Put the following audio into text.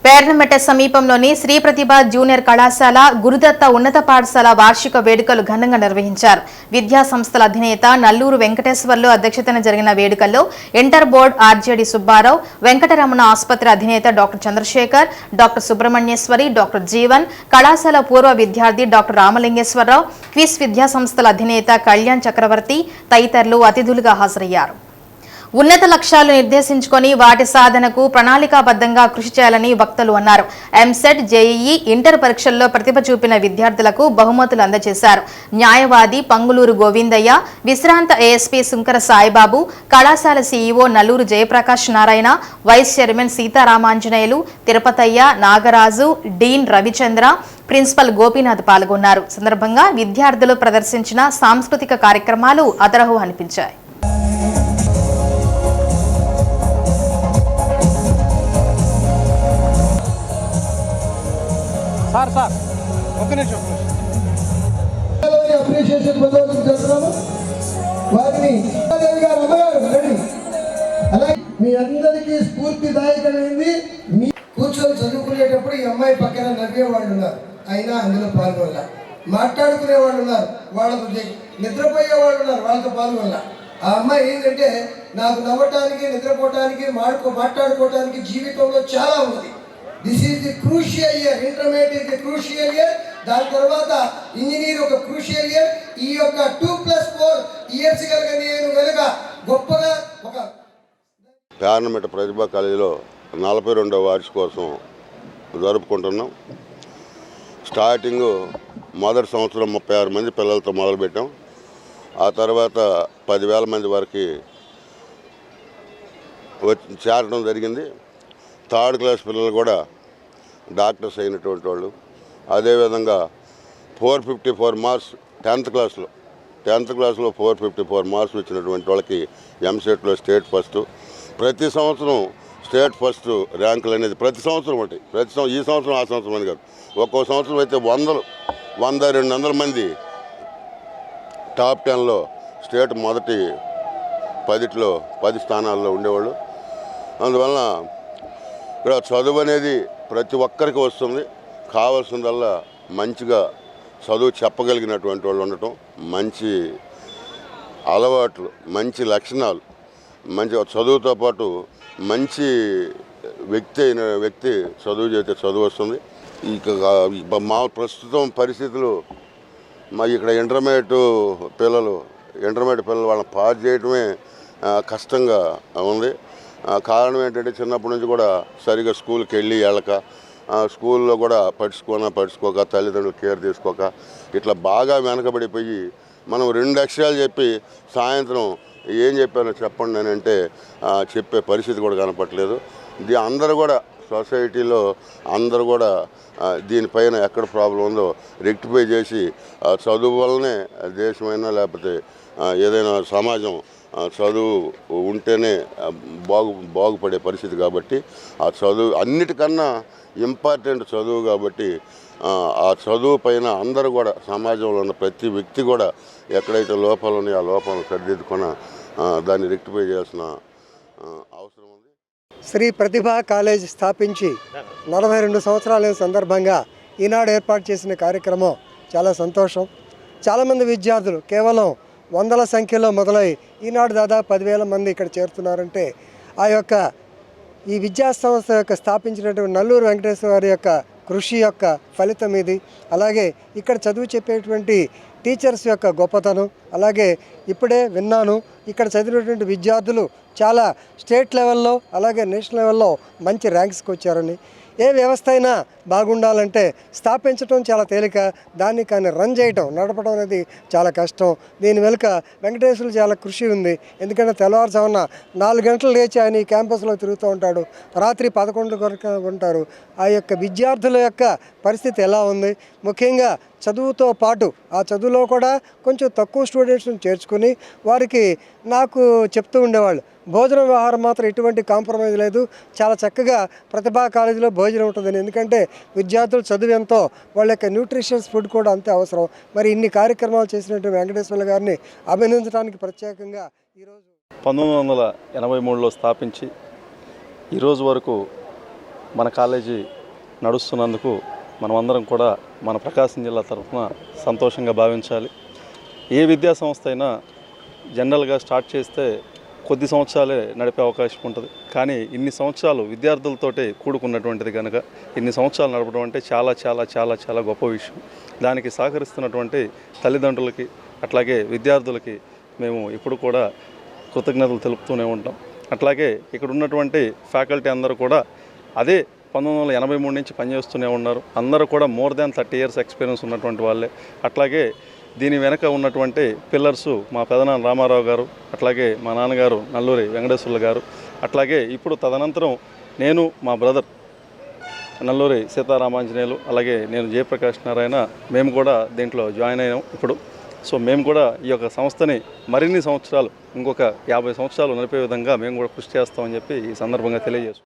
పేర్నమెట్ట సమీపంలోని శ్రీ ప్రతిభ జూనియర్ కళాశాల గురుదత్త ఉన్నత పాఠశాల వార్షిక వేడుకలు ఘనంగా నిర్వహించారు. విద్యా సంస్థల అధినేత నల్లూరు వెంకటేశ్వర్లు అధ్యక్షతన జరిగిన వేడుకల్లో inter board RJD Subbarao, Venkataramana ఆసుపత్రి అధినేత doctor Chandrashekar, doctor Subrahmanyeswari, doctor Jeevan, కళాశాల పూర్వ విద్యార్థి డాక్టర్ రామలింగేశ్వరరావు, క్విస్ విద్యా సంస్థల అధినేత కళ్యాణ్ చక్రవర్తి తదితరులు అతిథులుగా హాజరయ్యారు. ఉన్నత లక్ష్యాలు నిర్దేశించుకొని వాటి సాధనకు ప్రణాళికాబద్ధంగా కృషి చేయాలని వక్తలు అన్నారు. ఎంసెట్, జేఈఈ, ఇంటర్ పరీక్షల్లో ప్రతిభ చూపిన విద్యార్థులకు బహుమతులు అందజేశారు. న్యాయవాది పంగులూరు గోవిందయ్య, విశ్రాంత ఏఎస్పీ సుంకర సాయిబాబు, కళాశాల CEO Nalluru Jayaprakash Narayana, vice chairman Seetharamanjaneyulu, Tirupatayya, Nagaraju, dean Ravichandra, principal Gopinath పాల్గొన్నారు. సందర్భంగా విద్యార్థులు ప్రదర్శించిన సాంస్కృతిక కార్యక్రమాలు అదరహు అనిపించాయి. సార్ ఒక నిమిషం అప్రిషియేషన్ చేస్తున్నాము. వారిని అలాగే మీ అందరికీ స్ఫూర్తిదాయకమైంది. మీ కూర్చొని చదువుకునేటప్పుడు ఈ అమ్మాయి పక్కన నవ్వే వాళ్ళు ఉన్నారు, అయినా అందులో పాల్గొనల. మాట్లాడుకునే వాళ్ళు ఉన్నారు, వాళ్ళకు నిద్రపోయే వాళ్ళు ఉన్నారు, వాళ్ళతో పాల్గొనల. ఆ అమ్మాయి ఏంటంటే నాకు నవ్వటానికి, నిద్రపోవటానికి, మాట్లాడుకోవటానికి జీవితంలో చాలా ఉంది. This is the crucial year. Intermediate is the crucial year. దాని తర్వాత ఇంజనీర్ ఒక క్రూషియల్ ఇయర్. ఈ యొక్క 2+4 ఇయర్స్ కనుక గొప్పగా ఒక పేర్నమెట్ట ప్రతిభా కాలేజీలో 42వ వార్షికోత్సవం జరుపుకుంటున్నాం. స్టార్టింగు మొదటి సంవత్సరం 36 మంది పిల్లలతో మొదలుపెట్టాం. ఆ తర్వాత 10,000 మంది వరకు చేరడం జరిగింది. థర్డ్ క్లాస్ పిల్లలు కూడా డాక్టర్స్ అయినటువంటి వాళ్ళు. అదేవిధంగా 454 మార్క్స్ 10th క్లాస్లో 454 మార్క్స్ వచ్చినటువంటి వాళ్ళకి ఎంసెట్లో స్టేట్ ఫస్ట్. ప్రతి సంవత్సరం స్టేట్ ఫస్ట్ ర్యాంకులు అనేది ప్రతి సంవత్సరం ఉంటాయి. ఈ సంవత్సరం ఆ సంవత్సరం అని కాదు. ఒక్కో సంవత్సరం అయితే 100-200 మంది టాప్ 10లో స్టేట్ మొదటి 10 స్థానాల్లో ఉండేవాళ్ళు. అందువలన ఇక్కడ చదువు అనేది ప్రతి ఒక్కరికి వస్తుంది. కావాల్సిందల్లా మంచిగా చదువు చెప్పగలిగినటువంటి వాళ్ళు ఉండటం, మంచి అలవాట్లు, మంచి లక్షణాలు, మంచి చదువుతో పాటు మంచి వ్యక్తి చదువు చేస్తే చదువు వస్తుంది. ఇక మా ప్రస్తుతం పరిస్థితులు ఇక్కడ ఇంటర్మీడియట్ పిల్లలు వాళ్ళని పాస్ చేయటమే కష్టంగా ఉంది. కారణం ఏంటంటే చిన్నప్పటి నుంచి కూడా సరిగా స్కూల్కి వెళ్ళక, స్కూల్లో కూడా పట్టించుకోక, తల్లిదండ్రులు కేర్ తీసుకోక ఇట్లా బాగా వెనకబడిపోయి మనం 2 అక్షరాలు చెప్పి సాయంత్రం ఏం చెప్పానో చెప్పండి అని అంటే చెప్పే పరిస్థితి కూడా కనపట్లేదు. అందరూ కూడా సొసైటీలో అందరూ కూడా దీనిపైన ఎక్కడ ప్రాబ్లం ఉందో రెక్టిఫై చేసి చదువు వల్లనే దేశమైనా లేకపోతే ఏదైనా సమాజం చదువు ఉంటేనే బాగుపడే పరిస్థితి. కాబట్టి ఆ చదువు అన్నిటికన్నా ఇంపార్టెంట్ చదువు. కాబట్టి ఆ చదువు పైన అందరూ కూడా సమాజంలో ఉన్న ప్రతి వ్యక్తి కూడా ఎక్కడైతే లోపాలు ఉన్నాయో ఆ లోపాలను సరిదిద్దుకొని దాన్ని రెక్టిఫై చేయాల్సిన అవసరం ఉంది. శ్రీ ప్రతిభా కాలేజ్ స్థాపించి 42 సంవత్సరాల సందర్భంగా ఈనాడు ఏర్పాటు చేసిన కార్యక్రమం చాలా సంతోషం. చాలామంది విద్యార్థులు కేవలం 100ల సంఖ్యలో మొదలై ఈనాడు దాదాపు 10,000 మంది ఇక్కడ చేరుతున్నారంటే ఈ విద్యా సంస్థ యొక్క స్థాపించినటువంటి నల్లూరు వెంకటేశ్వర గారి యొక్క కృషి యొక్క ఫలితం ఇది. అలాగే ఇక్కడ చదువు చెప్పేటువంటి టీచర్స్ యొక్క గొప్పతనం. అలాగే ఇప్పుడే విన్నాను, ఇక్కడ చదివినటువంటి విద్యార్థులు చాలా స్టేట్ లెవెల్లో అలాగే నేషనల్ లెవెల్లో మంచి ర్యాంక్స్కి వచ్చారని. ఏ వ్యవస్థ అయినా బాగుండాలంటే స్థాపించడం చాలా తేలిక, దాన్ని కానీ రన్ చేయటం, నడపడం అనేది చాలా కష్టం. దీని వెనుక వెంకటేశ్వర్లు చాలా కృషి ఉంది. ఎందుకంటే తెల్లవారుజామున 4 గంటలు లేచి ఆయన ఈ క్యాంపస్లో తిరుగుతూ ఉంటాడు, రాత్రి 11 వరకు ఉంటారు. ఆ యొక్క విద్యార్థుల యొక్క పరిస్థితి ఎలా ఉంది, ముఖ్యంగా చదువుతో పాటు ఆ చదువులో కూడా కొంచెం తక్కువ స్టూడెంట్స్ని చేర్చుకుని వారికి నాకు చెప్తూ ఉండేవాళ్ళు, భోజనం వ్యవహారం మాత్రం ఎటువంటి కాంప్రమైజ్ లేదు, చాలా చక్కగా ప్రతిభా కాలేజీలో భోజనం ఉంటుందని. ఎందుకంటే విద్యార్థులు చదువు ఎంతో వాళ్ళ యొక్క న్యూట్రిషియస్ ఫుడ్ కూడా అంతే అవసరం. మరి ఇన్ని కార్యక్రమాలు చేసినటువంటి వెంకటేశ్వర్లు గారిని అభినందించడానికి ప్రత్యేకంగా ఈరోజు 1983లో స్థాపించి ఈరోజు వరకు మన కాలేజీ నడుస్తున్నందుకు మనమందరం కూడా మన ప్రకాశం జిల్లా తరఫున సంతోషంగా భావించాలి. ఏ విద్యా సంస్థ అయినా జనరల్గా స్టార్ట్ చేస్తే కొద్ది సంవత్సరాలే నడిపే అవకాశం ఉంటుంది. కానీ ఇన్ని సంవత్సరాలు విద్యార్థులతోటే కూడుకున్నటువంటిది కనుక ఇన్ని సంవత్సరాలు నడపడం అంటే చాలా చాలా చాలా చాలా గొప్ప విషయం. దానికి సహకరిస్తున్నటువంటి తల్లిదండ్రులకి అట్లాగే విద్యార్థులకి మేము ఇప్పుడు కూడా కృతజ్ఞతలు తెలుపుతూనే ఉంటాం. అట్లాగే ఇక్కడ ఉన్నటువంటి ఫ్యాకల్టీ అందరూ కూడా అదే 1983 నుంచి పనిచేస్తూనే ఉన్నారు. అందరూ కూడా మోర్ దాన్ 30 years ఎక్స్పీరియన్స్ ఉన్నటువంటి వాళ్ళే. అట్లాగే దీని వెనక ఉన్నటువంటి పిల్లర్సు మా పెదనాన్న రామారావు గారు, అట్లాగే మా నాన్నగారు నల్లూరి వెంకటేశ్వర్లు గారు, అట్లాగే ఇప్పుడు తదనంతరం నేను మా బ్రదర్ నల్లూరి సీతారామాంజనేయులు, అలాగే నేను జయప్రకాష్ నారాయణ మేము కూడా దీంట్లో జాయిన్ అయ్యాం ఇప్పుడు. సో మేము కూడా ఈ యొక్క సంస్థని మరిన్ని సంవత్సరాలు ఇంకొక 50 సంవత్సరాలు నడిపే విధంగా మేము కూడా కృషి చేస్తామని చెప్పి ఈ సందర్భంగా తెలియజేస్తాం.